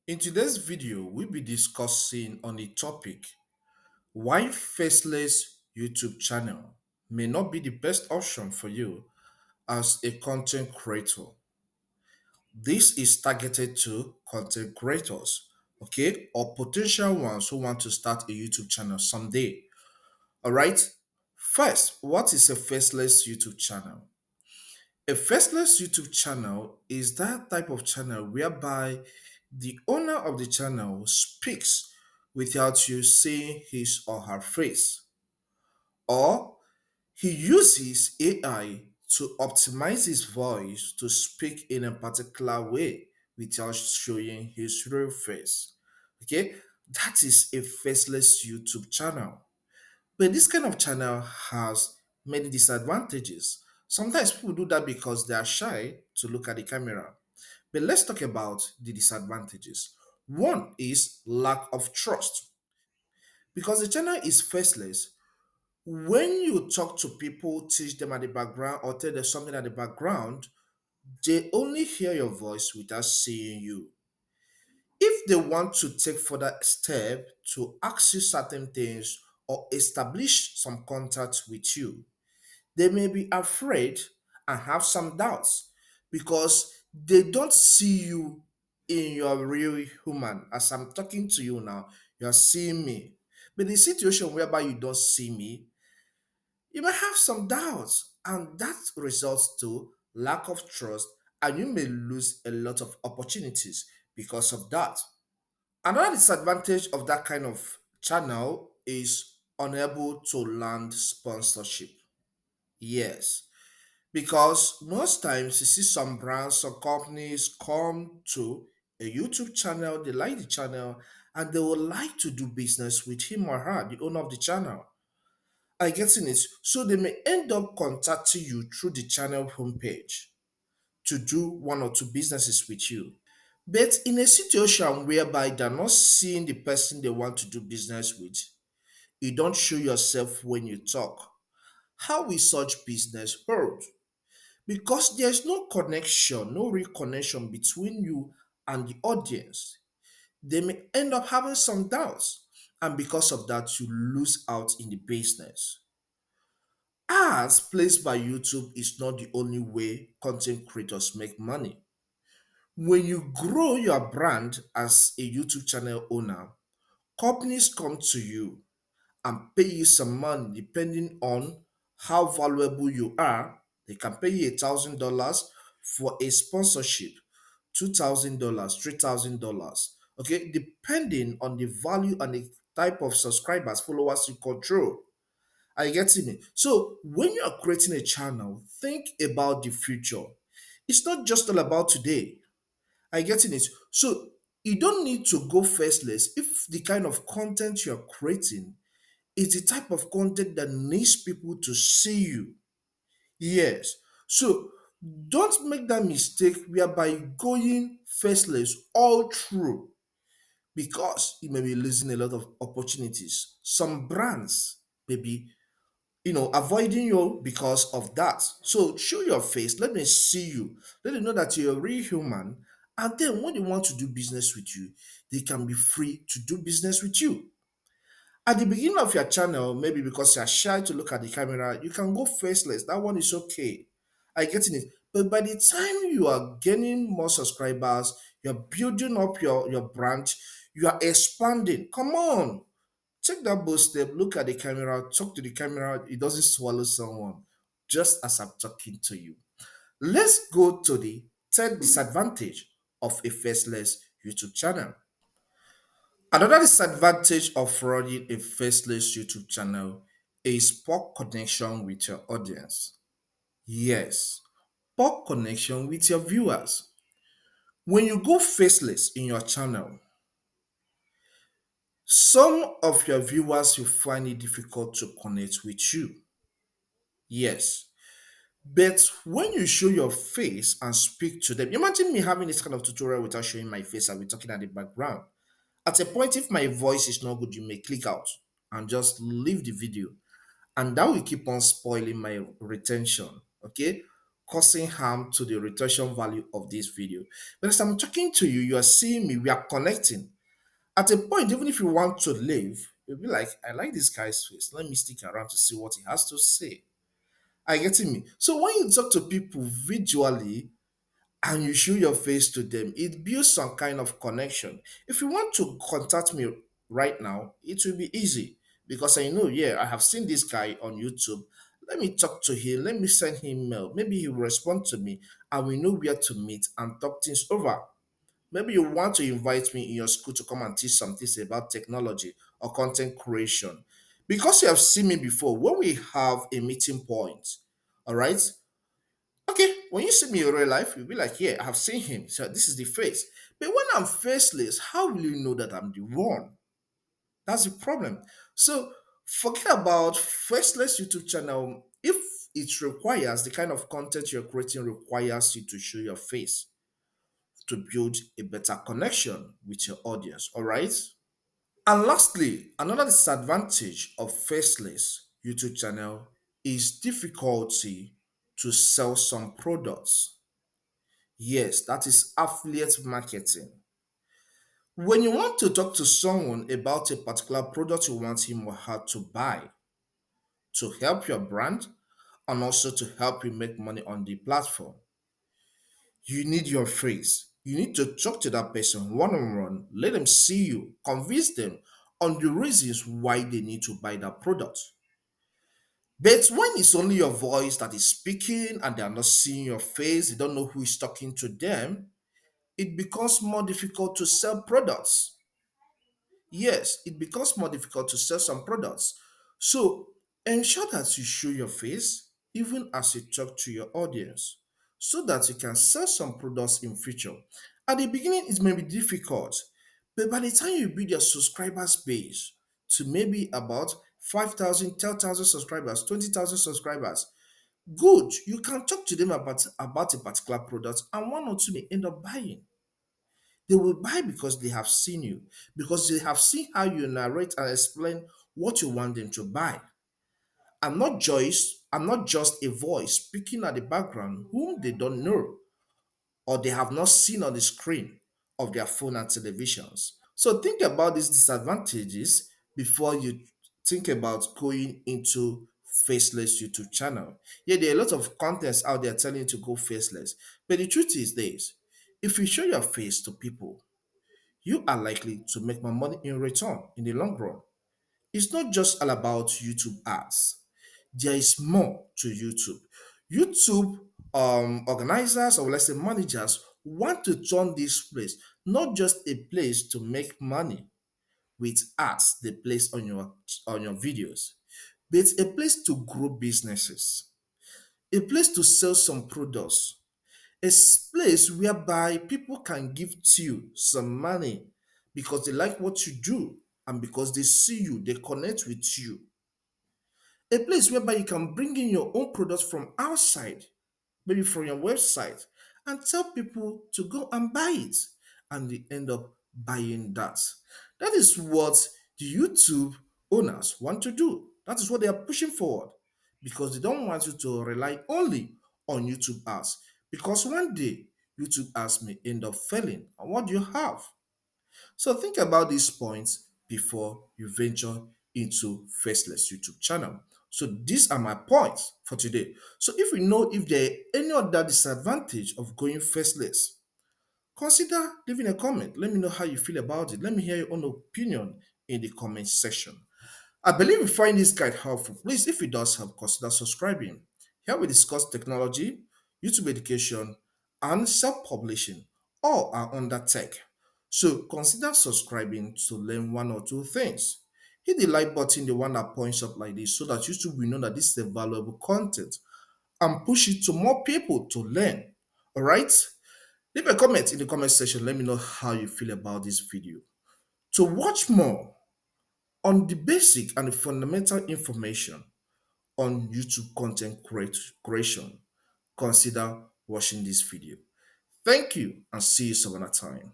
In today's video, we'll be discussing on the topic why Faceless YouTube channel may not be the best option for you as a content creator. This is targeted to content creators, okay, or potential ones who want to start a YouTube channel someday. All right. First, what is a faceless YouTube channel? A faceless YouTube channel is that type of channel whereby the owner of the channel speaks without you seeing his or her face, or he uses AI to optimize his voice to speak in a particular way without showing his real face. Okay, that is a faceless YouTube channel. But this kind of channel has many disadvantages. Sometimes people do that because they are shy to look at the camera. But let's talk about the disadvantages. One is lack of trust. Because the channel is faceless, when you talk to people, teach them at the background, or tell them something at the background, they only hear your voice without seeing you. If they want to take further step to ask you certain things or establish some contact with you, they may be afraid and have some doubts because they don't see you in your real human. As I'm talking to you now, you're seeing me. But the situation whereby you don't see me, you may have some doubts, and that results to lack of trust, and you may lose a lot of opportunities because of that. Another disadvantage of that kind of channel is unable to land sponsorship. Yes, because most times you see some brands or companies come to a YouTube channel, they like the channel, and they would like to do business with him or her, the owner of the channel. I getting it. So they may end up contacting you through the channel homepage to do one or two businesses with you. But in a situation whereby they're not seeing the person they want to do business with, you don't show yourself when you talk. How will such business hold? Because there's no connection, no real connection between you and the audience. They may end up having some doubts, and because of that, you lose out in the business. Ads placed by YouTube is not the only way content creators make money. When you grow your brand as a YouTube channel owner, companies come to you and pay you some money depending on how valuable you are. They can pay you $1,000 for a sponsorship, $2,000, $3,000. Okay, depending on the value and the type of subscribers, followers you control. Are you getting me? So when you are creating a channel, think about the future. It's not just all about today. Are you getting it? So you don't need to go faceless if the kind of content you're creating is the type of content that needs people to see you. Yes. So don't make that mistake whereby going faceless all through because you may be losing a lot of opportunities. Some brands may be avoiding you because of that. So show your face, let me see you, let them know that you're a real human. And then when they want to do business with you, they can be free to do business with you. At the beginning of your channel, maybe because you're shy to look at the camera, you can go faceless. That one is okay. I getting it. But by the time you are gaining more subscribers, you're building up your brand, you are expanding. Come on, take that bold step, look at the camera, talk to the camera. It doesn't swallow someone, just as I'm talking to you. Let's go to the third disadvantage of a faceless YouTube channel. Another disadvantage of running a faceless YouTube channel is poor connection with your audience. Yes, poor connection with your viewers. When you go faceless in your channel, some of your viewers will find it difficult to connect with you. Yes. But when you show your face and speak to them, imagine me having this kind of tutorial without showing my face and we're talking at the background. At a point, if my voice is not good, you may click out and just leave the video. And that will keep on spoiling my retention. Okay. causing harm to the retention value of this video. But as I'm talking to you, you are seeing me, we are connecting. At a point, even if you want to leave, you'll be like, I like this guy's face. Let me stick around to see what he has to say. Are you getting me? So when you talk to people visually, and you show your face to them, it builds some kind of connection. If you want to contact me right now, it will be easy because I know, yeah, I have seen this guy on YouTube. Let me talk to him. Let me send him mail. Maybe he will respond to me and we know where to meet and talk things over. Maybe you want to invite me in your school to come and teach some things about technology or content creation. Because you have seen me before, when we have a meeting point, all right, okay, when you see me in real life, you'll be like, yeah, I have seen him. So this is the face. But when I'm faceless, how will you know that I'm the one? That's the problem. So forget about faceless YouTube channel. If it requires the kind of content you're creating requires you to show your face to build a better connection with your audience. All right. And lastly, another disadvantage of faceless YouTube channel is difficulty to sell some products. Yes, that is affiliate marketing. When you want to talk to someone about a particular product you want him or her to buy to help your brand and also to help you make money on the platform, you need your face. You need to talk to that person one on one, let them see you, convince them on the reasons why they need to buy that product. But when it's only your voice that is speaking and they are not seeing your face, they don't know who is talking to them, it becomes more difficult to sell products. Yes, it becomes more difficult to sell some products. So ensure that you show your face even as you talk to your audience so that you can sell some products in future. At the beginning, it may be difficult, but by the time you build your subscribers base to maybe about 5,000, 10,000 subscribers, 20,000 subscribers, good, you can talk to them about a particular product and one or two may end up buying. They will buy because they have seen you, because they have seen how you narrate and explain what you want them to buy. I'm not just a voice speaking at the background whom they don't know or they have not seen on the screen of their phone and televisions. So think about these disadvantages before you think about going into faceless YouTube channel. Yeah, there are a lot of contents out there telling you to go faceless, but the truth is this: if you show your face to people, you are likely to make more money in return in the long run. It's not just all about YouTube ads. There is more to YouTube. YouTube organizers or let's say managers want to turn this place not just a place to make money with ads they place on your videos, but a place to grow businesses, a place to sell some products, a place whereby people can give to you some money because they like what you do and because they see you, they connect with you. A place whereby you can bring in your own products from outside, maybe from your website, and tell people to go and buy it. And they end up buying that. That is what the YouTube owners want to do. That is what they are pushing forward because they don't want you to rely only on YouTube ads. Because one day, YouTube ads may end up failing. And what do you have? So think about these points before you venture into Faceless YouTube channel. So these are my points for today. So if you know if there are any other disadvantage of going faceless, consider leaving a comment. Let me know how you feel about it. Let me hear your own opinion in the comment section. I believe you find this guide helpful. Please, if it does help, consider subscribing. Here we discuss technology, YouTube education, and self-publishing. All are under tech. So consider subscribing to learn one or two things. Hit the like button, the one that points up like this, so that YouTube will know that this is a valuable content and push it to more people to learn. All right? Leave a comment in the comment section. Let me know how you feel about this video. To watch more on the basic and the fundamental information on YouTube content creation, consider watching this video. Thank you and see you some other time.